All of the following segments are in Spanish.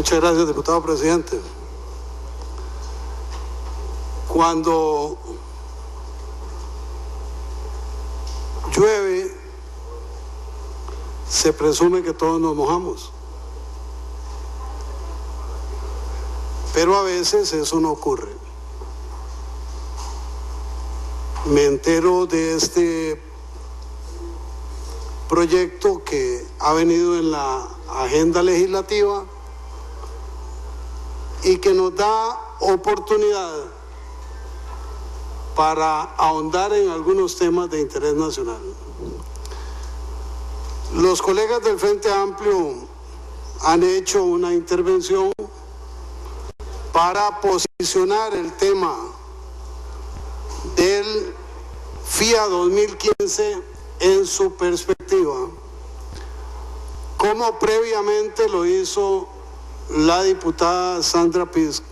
Muchas gracias, diputado presidente. Cuando llueve, se presume que todos nos mojamos. Pero a veces eso no ocurre. Me entero de este proyecto que ha venido en la agenda legislativa y que nos da oportunidad para ahondar en algunos temas de interés nacional. Los colegas del Frente Amplio han hecho una intervención para posicionar el tema del FIA 2015 en su perspectiva, como previamente lo hizo la diputada Sandra Pisk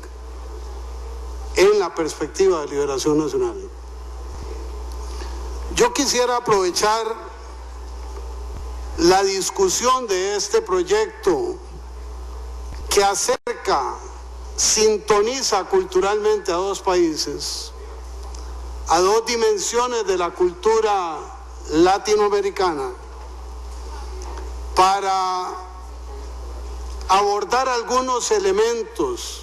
en la perspectiva de Liberación Nacional. Yo quisiera aprovechar la discusión de este proyecto que acerca, sintoniza culturalmente a dos países, a dos dimensiones de la cultura latinoamericana, para abordar algunos elementos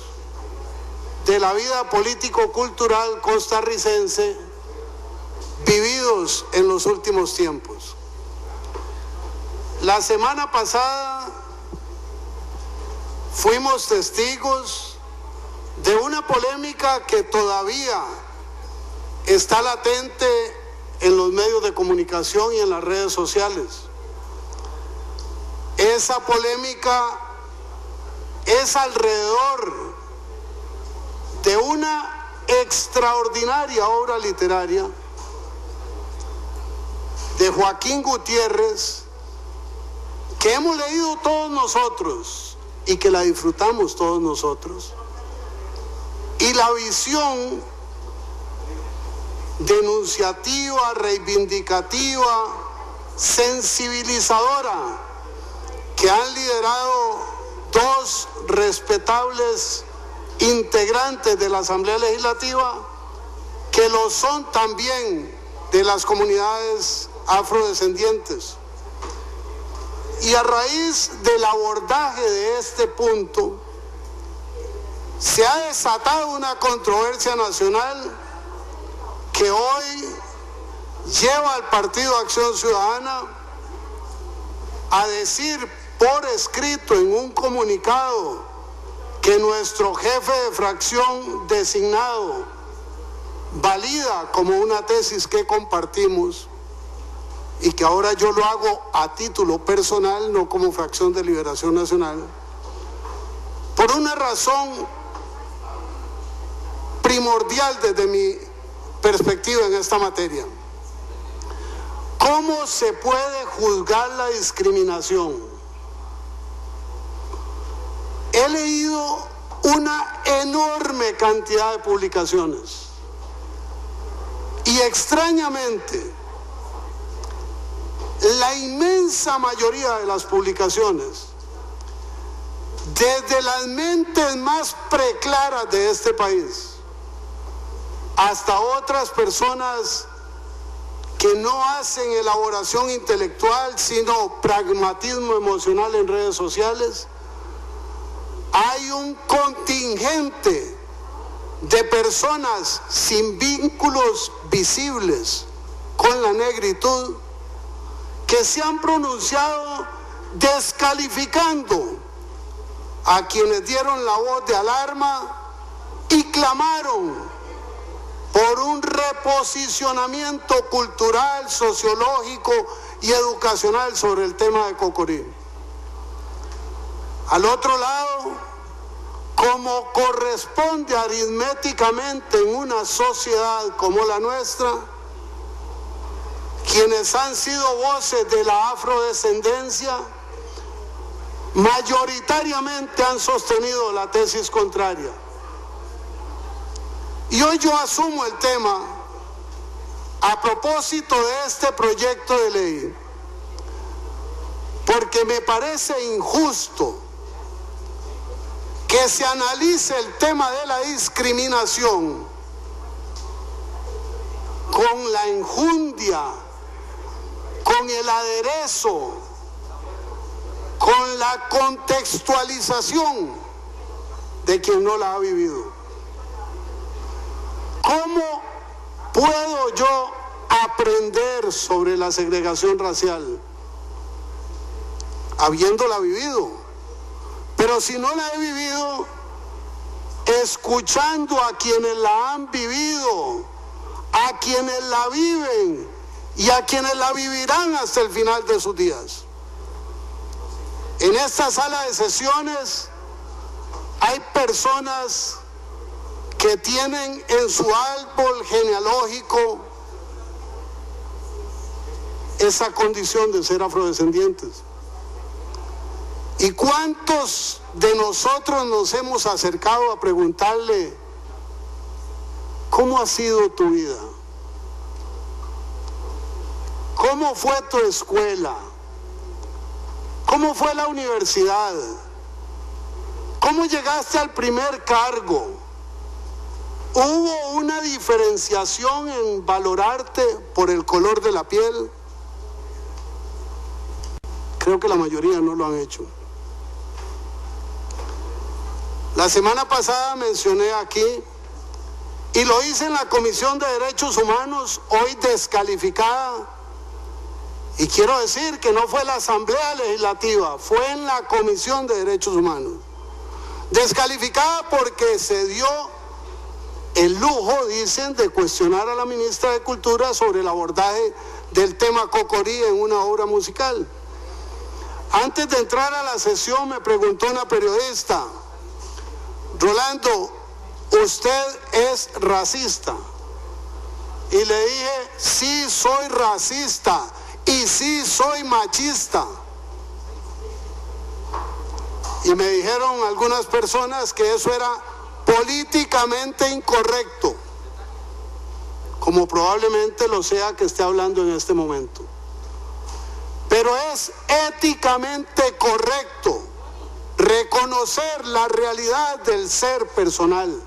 de la vida político-cultural costarricense vividos en los últimos tiempos. La semana pasada fuimos testigos de una polémica que todavía está latente en los medios de comunicación y en las redes sociales. Esa polémica es alrededor de una extraordinaria obra literaria de Joaquín Gutiérrez que hemos leído todos nosotros y que la disfrutamos todos nosotros, y la visión denunciativa, reivindicativa, sensibilizadora que han liderado dos respetables integrantes de la Asamblea Legislativa, que lo son también de las comunidades afrodescendientes. Y a raíz del abordaje de este punto, se ha desatado una controversia nacional que hoy lleva al Partido Acción Ciudadana a decir por escrito en un comunicado que nuestro jefe de fracción designado valida como una tesis que compartimos, y que ahora yo lo hago a título personal, no como fracción de Liberación Nacional, por una razón primordial desde mi perspectiva en esta materia. ¿Cómo se puede juzgar la discriminación? He leído una enorme cantidad de publicaciones y extrañamente la inmensa mayoría de las publicaciones, desde las mentes más preclaras de este país hasta otras personas que no hacen elaboración intelectual sino pragmatismo emocional en redes sociales, hay un contingente de personas sin vínculos visibles con la negritud que se han pronunciado descalificando a quienes dieron la voz de alarma y clamaron por un reposicionamiento cultural, sociológico y educacional sobre el tema de Cocorí. Al otro lado, como corresponde aritméticamente en una sociedad como la nuestra, quienes han sido voces de la afrodescendencia mayoritariamente han sostenido la tesis contraria. Y hoy yo asumo el tema a propósito de este proyecto de ley, porque me parece injusto que se analice el tema de la discriminación con la enjundia, con el aderezo, con la contextualización de quien no la ha vivido. ¿Cómo puedo yo aprender sobre la segregación racial? Habiéndola vivido. Pero si no la he vivido, escuchando a quienes la han vivido, a quienes la viven y a quienes la vivirán hasta el final de sus días. En esta sala de sesiones hay personas que tienen en su árbol genealógico esa condición de ser afrodescendientes. ¿Y cuántos de nosotros nos hemos acercado a preguntarle: ¿cómo ha sido tu vida? ¿Cómo fue tu escuela? ¿Cómo fue la universidad? ¿Cómo llegaste al primer cargo? ¿Hubo una diferenciación en valorarte por el color de la piel? Creo que la mayoría no lo han hecho. La semana pasada mencioné aquí, y lo hice en la Comisión de Derechos Humanos, hoy descalificada, y quiero decir que no fue la Asamblea Legislativa, fue en la Comisión de Derechos Humanos. Descalificada porque se dio el lujo, dicen, de cuestionar a la ministra de Cultura sobre el abordaje del tema Cocorí en una obra musical. Antes de entrar a la sesión me preguntó una periodista: Rolando, ¿usted es racista? Y le dije: sí, soy racista y sí, soy machista. Y me dijeron algunas personas que eso era políticamente incorrecto, como probablemente lo sea que esté hablando en este momento. Pero es éticamente correcto reconocer la realidad del ser personal.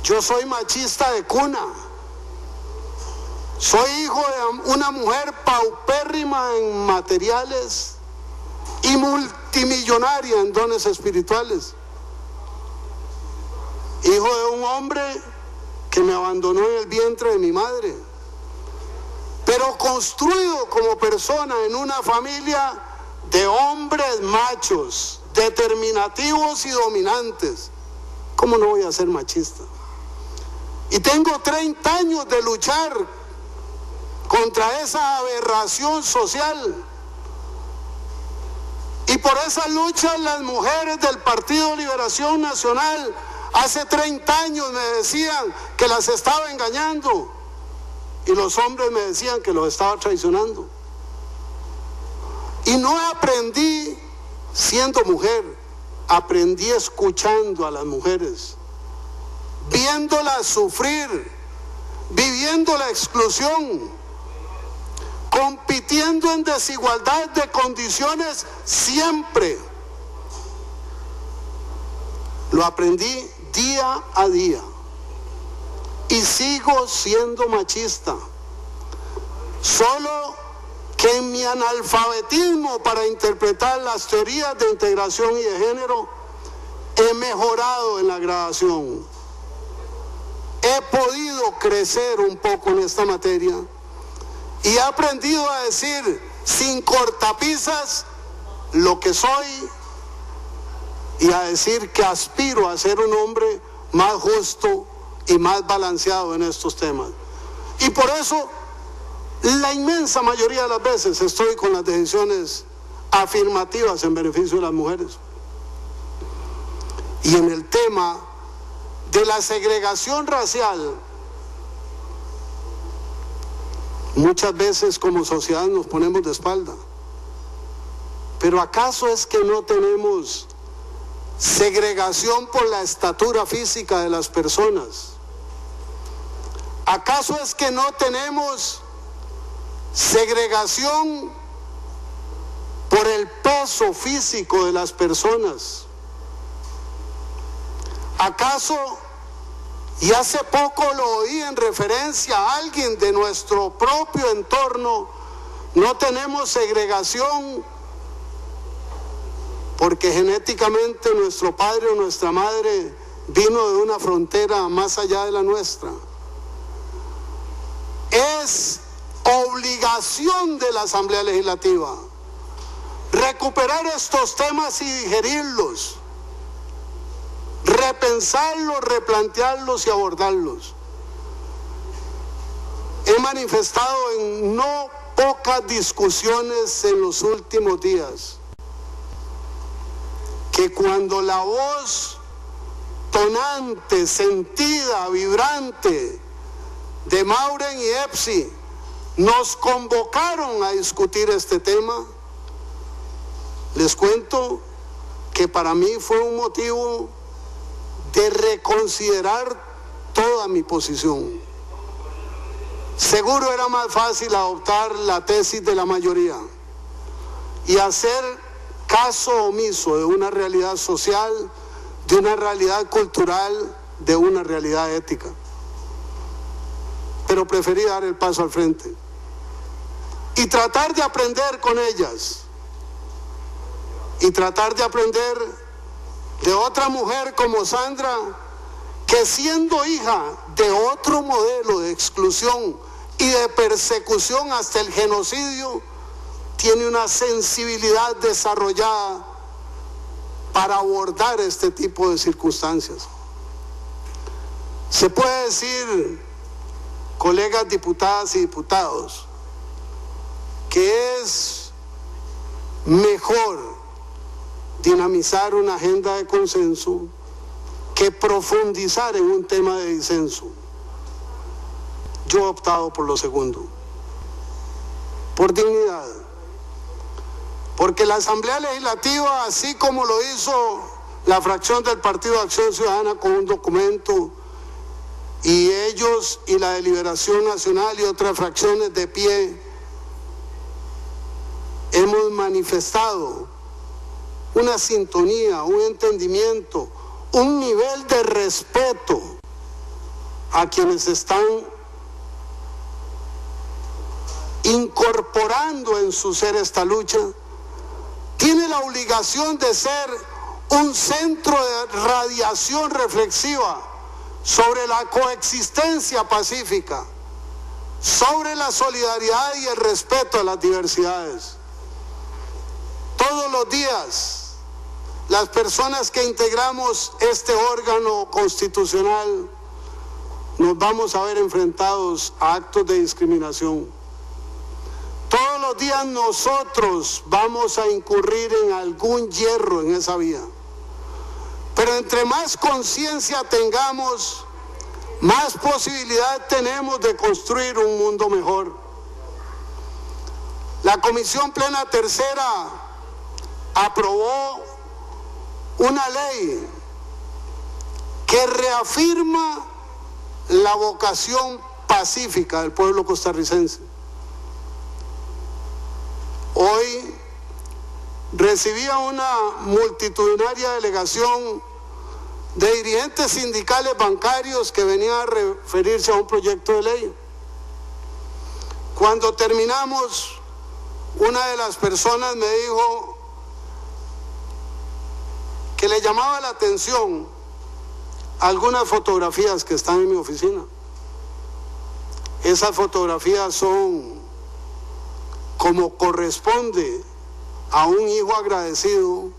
Yo soy machista de cuna. Soy hijo de una mujer paupérrima en materiales y multimillonaria en dones espirituales. Hijo de un hombre que me abandonó en el vientre de mi madre, pero construido como persona en una familia de hombres machos, determinativos y dominantes. ¿Cómo no voy a ser machista? Y tengo 30 años de luchar contra esa aberración social. Y por esa lucha las mujeres del Partido Liberación Nacional hace 30 años me decían que las estaba engañando, y los hombres me decían que los estaba traicionando. Y no aprendí siendo mujer, aprendí escuchando a las mujeres, viéndolas sufrir, viviendo la exclusión, compitiendo en desigualdad de condiciones siempre. Lo aprendí día a día y sigo siendo machista, solo que en mi analfabetismo para interpretar las teorías de integración y de género he mejorado en la gradación. He podido crecer un poco en esta materia y he aprendido a decir sin cortapisas lo que soy, y a decir que aspiro a ser un hombre más justo y más balanceado en estos temas. Y por eso la inmensa mayoría de las veces estoy con las decisiones afirmativas en beneficio de las mujeres. Y en el tema de la segregación racial, muchas veces como sociedad nos ponemos de espalda. Pero ¿acaso es que no tenemos segregación por la estatura física de las personas? ¿Acaso es que no tenemos segregación por el peso físico de las personas. ¿Acaso, y hace poco lo oí en referencia a alguien de nuestro propio entorno, no tenemos segregación porque genéticamente nuestro padre o nuestra madre vino de una frontera más allá de la nuestra? Es obligación de la Asamblea Legislativa recuperar estos temas y digerirlos, repensarlos, replantearlos y abordarlos. He manifestado en no pocas discusiones en los últimos días que cuando la voz tonante, sentida, vibrante de Mauren y EPSI nos convocaron a discutir este tema, les cuento que para mí fue un motivo de reconsiderar toda mi posición. Seguro era más fácil adoptar la tesis de la mayoría y hacer caso omiso de una realidad social, de una realidad cultural, de una realidad ética. Pero preferí dar el paso al frente y tratar de aprender con ellas y tratar de aprender de otra mujer como Sandra, que siendo hija de otro modelo de exclusión y de persecución hasta el genocidio, tiene una sensibilidad desarrollada para abordar este tipo de circunstancias. Se puede decir, colegas diputadas y diputados, que es mejor dinamizar una agenda de consenso que profundizar en un tema de disenso. Yo he optado por lo segundo, por dignidad, porque la Asamblea Legislativa, así como lo hizo la fracción del Partido de Acción Ciudadana con un documento, y ellos y la Deliberación Nacional y otras fracciones de pie, hemos manifestado una sintonía, un entendimiento, un nivel de respeto a quienes están incorporando en su ser esta lucha. Tiene la obligación de ser un centro de radiación reflexiva sobre la coexistencia pacífica, sobre la solidaridad y el respeto a las diversidades. Todos los días, las personas que integramos este órgano constitucional nos vamos a ver enfrentados a actos de discriminación. Todos los días nosotros vamos a incurrir en algún hierro en esa vía. Pero entre más conciencia tengamos, más posibilidad tenemos de construir un mundo mejor. La Comisión Plena Tercera aprobó una ley que reafirma la vocación pacífica del pueblo costarricense. Hoy recibía una multitudinaria delegación de dirigentes sindicales bancarios que venían a referirse a un proyecto de ley. Cuando terminamos, una de las personas me dijo que le llamaba la atención algunas fotografías que están en mi oficina. Esas fotografías son como corresponde a un hijo agradecido,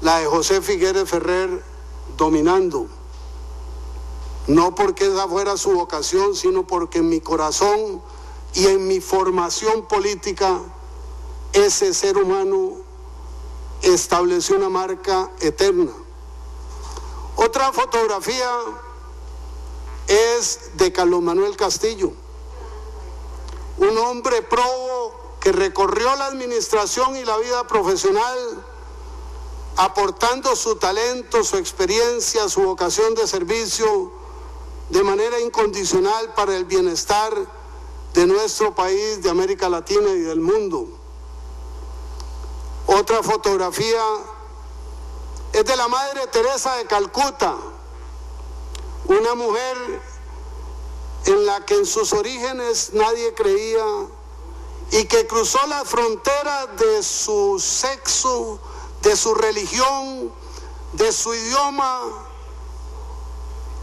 la de José Figueres Ferrer dominando. No porque esa fuera su vocación, sino porque en mi corazón y en mi formación política, ese ser humano estableció una marca eterna. Otra fotografía es de Carlos Manuel Castillo, un hombre probo que recorrió la administración y la vida profesional, aportando su talento, su experiencia, su vocación de servicio de manera incondicional para el bienestar de nuestro país, de América Latina y del mundo. Otra fotografía es de la Madre Teresa de Calcuta, una mujer en la que en sus orígenes nadie creía y que cruzó las fronteras de su sexo, de su religión, de su idioma,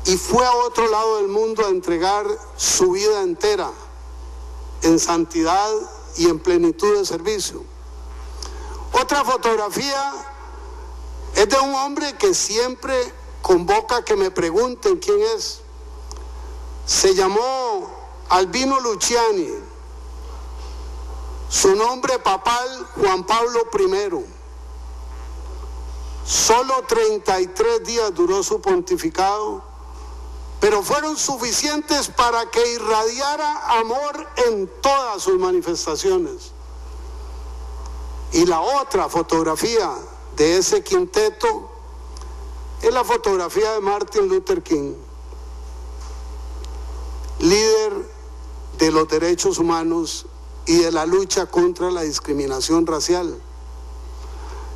y fue a otro lado del mundo a entregar su vida entera en santidad y en plenitud de servicio. Otra fotografía es de un hombre que siempre convoca que me pregunten quién es. Se llamó Albino Luciani. Su nombre papal, Juan Pablo I. Solo 33 días duró su pontificado, pero fueron suficientes para que irradiara amor en todas sus manifestaciones. Y la otra fotografía de ese quinteto es la fotografía de Martin Luther King, líder de los derechos humanos y de la lucha contra la discriminación racial.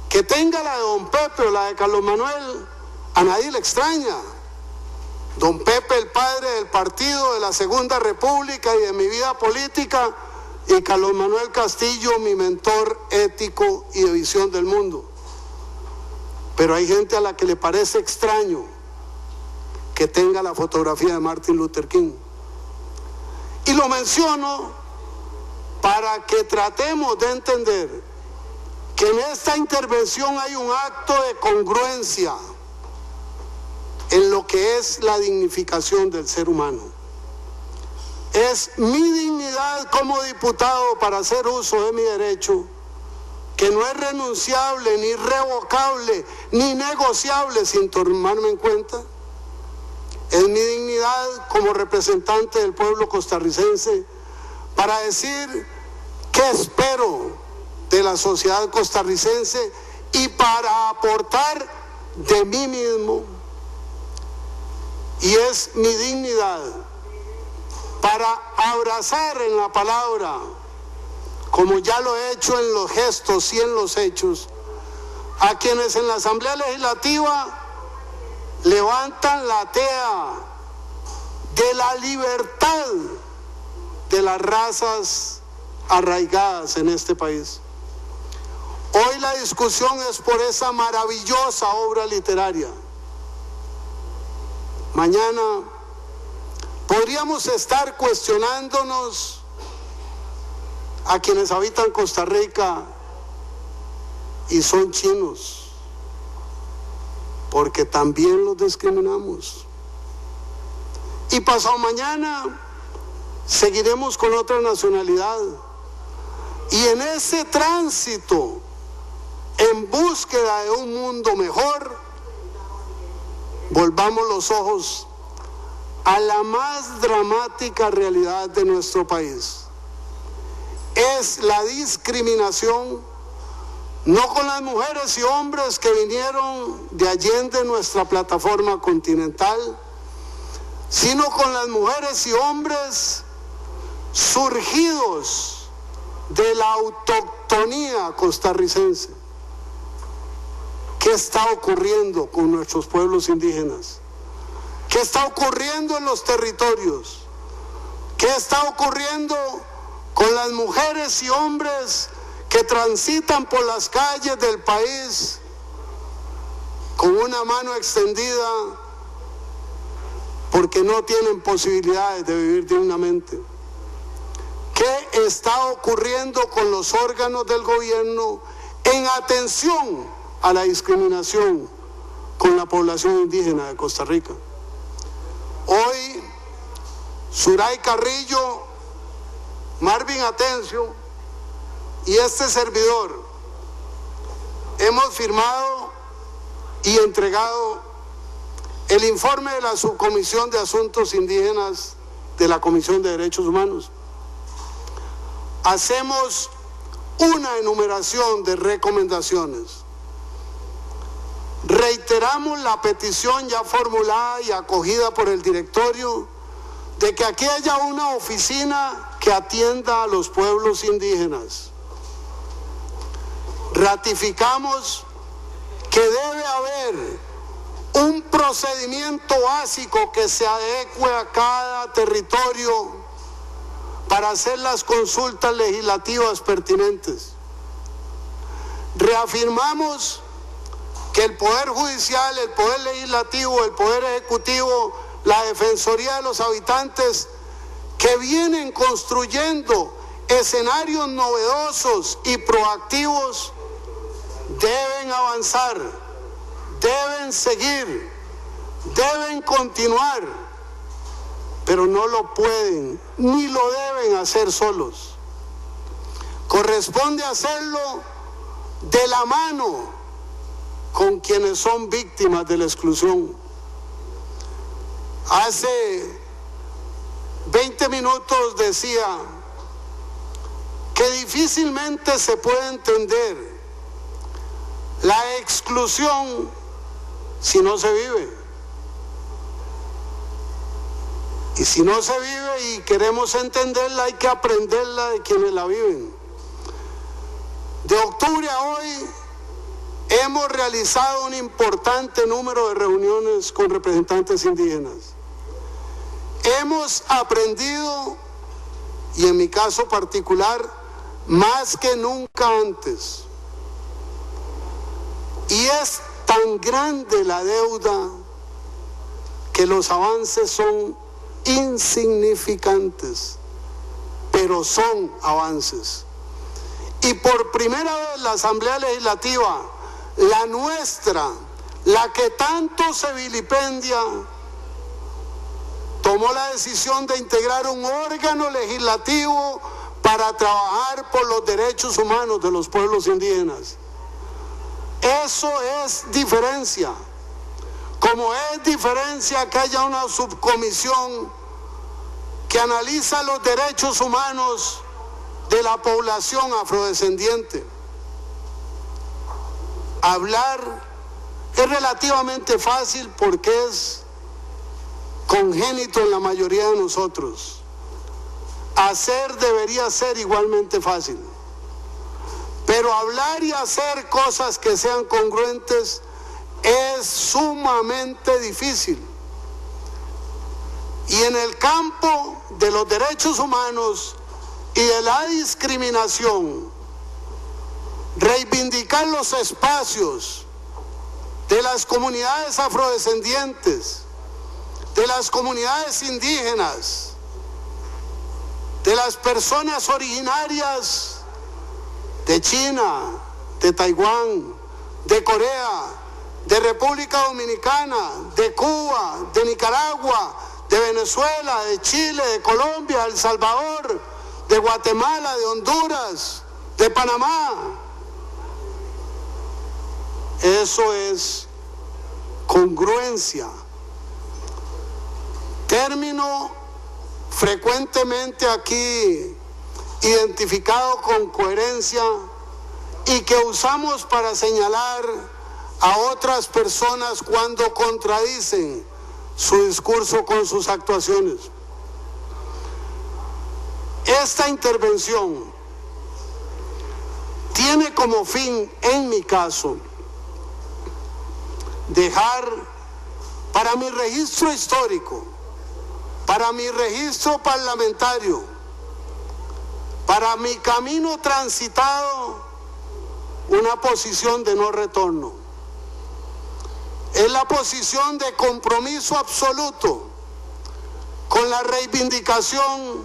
Que tenga la de don Pepe o la de Carlos Manuel, a nadie le extraña. Don Pepe, el padre del partido de la Segunda República y de mi vida política, y Carlos Manuel Castillo, mi mentor ético y de visión del mundo. Pero hay gente a la que le parece extraño que tenga la fotografía de Martin Luther King. Y lo menciono para que tratemos de entender que en esta intervención hay un acto de congruencia en lo que es la dignificación del ser humano. Es mi dignidad como diputado para hacer uso de mi derecho, que no es renunciable, ni revocable, ni negociable sin tomarme en cuenta. Es mi dignidad como representante del pueblo costarricense para decir qué espero de la sociedad costarricense y para aportar de mí mismo. Y es mi dignidad para abrazar en la palabra, como ya lo he hecho en los gestos y en los hechos, a quienes en la Asamblea Legislativa levantan la tea de la libertad de las razas arraigadas en este país. Hoy la discusión es por esa maravillosa obra literaria. Mañana podríamos estar cuestionándonos a quienes habitan Costa Rica y son chinos, porque también los discriminamos. Y pasado mañana seguiremos con otra nacionalidad. Y en ese tránsito, en búsqueda de un mundo mejor, volvamos los ojos a la más dramática realidad de nuestro país. Es la discriminación, no con las mujeres y hombres que vinieron de allende nuestra plataforma continental, sino con las mujeres y hombres surgidos de la autoctonía costarricense. ¿Qué está ocurriendo con nuestros pueblos indígenas? ¿Qué está ocurriendo en los territorios? ¿Qué está ocurriendo con las mujeres y hombres que transitan por las calles del país con una mano extendida porque no tienen posibilidades de vivir dignamente? ¿Qué está ocurriendo con los órganos del gobierno en atención a la discriminación con la población indígena de Costa Rica? Hoy, Suray Carrillo, Marvin Atencio y este servidor hemos firmado y entregado el informe de la Subcomisión de Asuntos Indígenas de la Comisión de Derechos Humanos. Hacemos una enumeración de recomendaciones. Reiteramos la petición ya formulada y acogida por el directorio de que aquí haya una oficina que atienda a los pueblos indígenas. ratificamos que debe haber un procedimiento básico que se adecue a cada territorio para hacer las consultas legislativas pertinentes. Reafirmamos que el Poder Judicial, el Poder Legislativo, el Poder Ejecutivo, la Defensoría de los Habitantes, que vienen construyendo escenarios novedosos y proactivos, deben avanzar, deben seguir, deben continuar, pero no lo pueden ni lo deben hacer solos. Corresponde hacerlo de la mano con quienes son víctimas de la exclusión. Hace 20 minutos decía que difícilmente se puede entender la exclusión si no se vive. Y si no se vive y queremos entenderla, hay que aprenderla de quienes la viven. De octubre a hoy hemos realizado un importante número de reuniones con representantes indígenas. Hemos aprendido, y en mi caso particular, más que nunca antes. Y es tan grande la deuda que los avances son insignificantes, pero son avances. Y por primera vez la Asamblea Legislativa, la nuestra, la que tanto se vilipendia, tomó la decisión de integrar un órgano legislativo para trabajar por los derechos humanos de los pueblos indígenas. Eso es diferencia. Como es diferencia que haya una subcomisión que analiza los derechos humanos de la población afrodescendiente. Hablar es relativamente fácil porque es congénito en la mayoría de nosotros. Hacer debería ser igualmente fácil. Pero hablar y hacer cosas que sean congruentes es sumamente difícil. Y en el campo de los derechos humanos y de la discriminación, reivindicar los espacios de las comunidades afrodescendientes, de las comunidades indígenas, de las personas originarias de China, de Taiwán, de Corea, de República Dominicana, de Cuba, de Nicaragua, de Venezuela, de Chile, de Colombia, de El Salvador, de Guatemala, de Honduras, de Panamá. Eso es congruencia. Término frecuentemente aquí identificado con coherencia y que usamos para señalar a otras personas cuando contradicen su discurso con sus actuaciones. Esta intervención tiene como fin, en mi caso, dejar para mi registro histórico, para mi registro parlamentario, para mi camino transitado, una posición de no retorno. Es la posición de compromiso absoluto con la reivindicación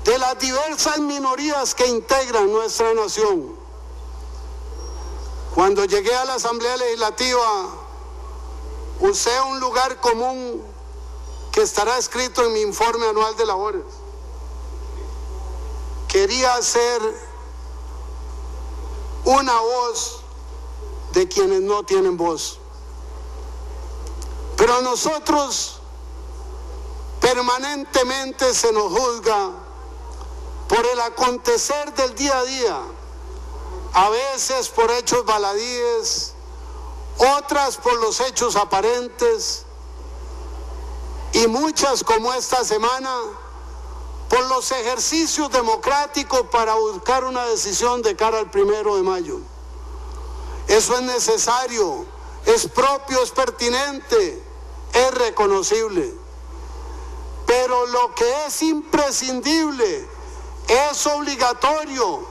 de las diversas minorías que integran nuestra nación. Cuando llegué a la Asamblea Legislativa, usé un lugar común que estará escrito en mi informe anual de labores. Quería ser una voz de quienes no tienen voz. Pero a nosotros permanentemente se nos juzga por el acontecer del día a día, a veces por hechos baladíes, otras por los hechos aparentes, y muchas, como esta semana, por los ejercicios democráticos para buscar una decisión de cara al 1 de mayo. Eso es necesario, es propio, es pertinente, es reconocible. Pero lo que es imprescindible, es obligatorio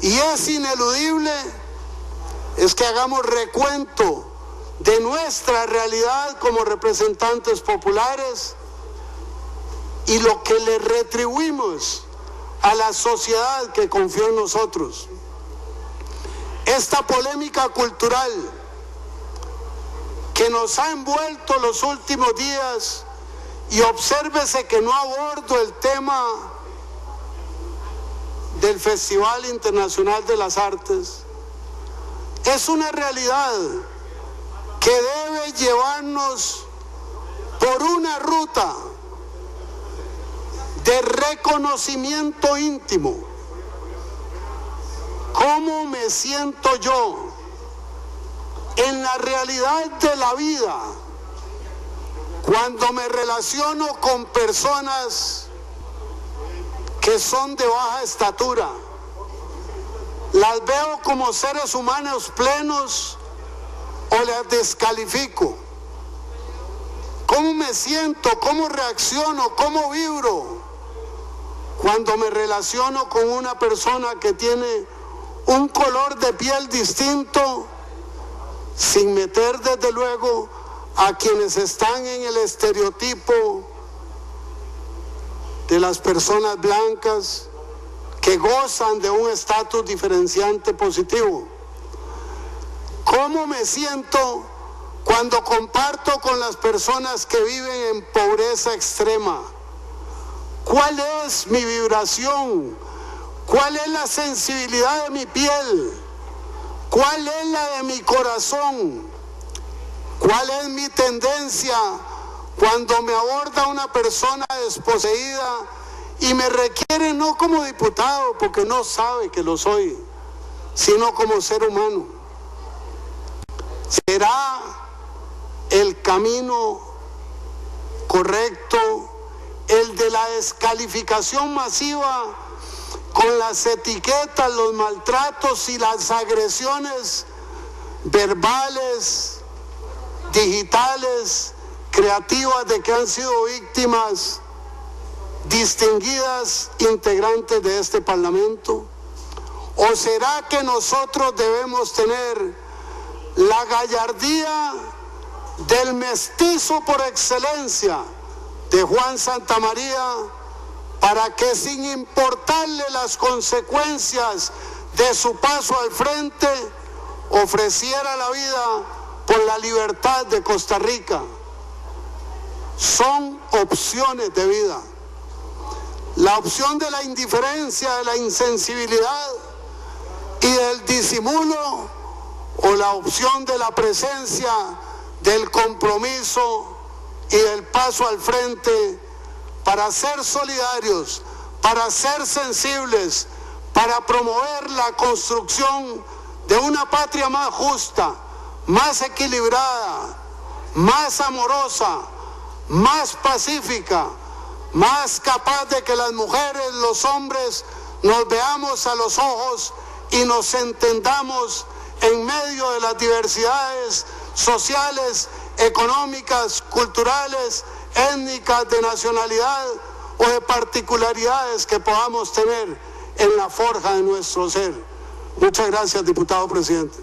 y es ineludible, es que hagamos recuento de nuestra realidad como representantes populares y lo que le retribuimos a la sociedad que confió en nosotros. Esta polémica cultural que nos ha envuelto los últimos días, y obsérvese que no abordo el tema del Festival Internacional de las Artes, es una realidad que debe llevarnos por una ruta de reconocimiento íntimo. ¿Cómo me siento yo en la realidad de la vida cuando me relaciono con personas que son de baja estatura? ¿Las veo como seres humanos plenos o las descalifico? ¿Cómo me siento? ¿Cómo reacciono? ¿Cómo vibro cuando me relaciono con una persona que tiene un color de piel distinto, sin meter desde luego a quienes están en el estereotipo de las personas blancas que gozan de un estatus diferenciante positivo? ¿Cómo me siento cuando comparto con las personas que viven en pobreza extrema? ¿Cuál es mi vibración? ¿Cuál es la sensibilidad de mi piel? ¿Cuál es la de mi corazón? ¿Cuál es mi tendencia cuando me aborda una persona desposeída y me requiere no como diputado, porque no sabe que lo soy, sino como ser humano? ¿Será el camino correcto el de la descalificación masiva con las etiquetas, los maltratos y las agresiones verbales, digitales, creativas de que han sido víctimas distinguidas integrantes de este Parlamento? ¿O será que nosotros debemos tener la gallardía del mestizo por excelencia de Juan Santamaría, para que sin importarle las consecuencias de su paso al frente, ofreciera la vida por la libertad de Costa Rica? Son opciones de vida. La opción de la indiferencia, de la insensibilidad y del disimulo, o la opción de la presencia, del compromiso y del paso al frente para ser solidarios, para ser sensibles, para promover la construcción de una patria más justa, más equilibrada, más amorosa, más pacífica, más capaz de que las mujeres, los hombres, nos veamos a los ojos y nos entendamos en medio de las diversidades sociales, económicas, culturales, étnicas, de nacionalidad o de particularidades que podamos tener en la forja de nuestro ser. Muchas gracias, diputado presidente.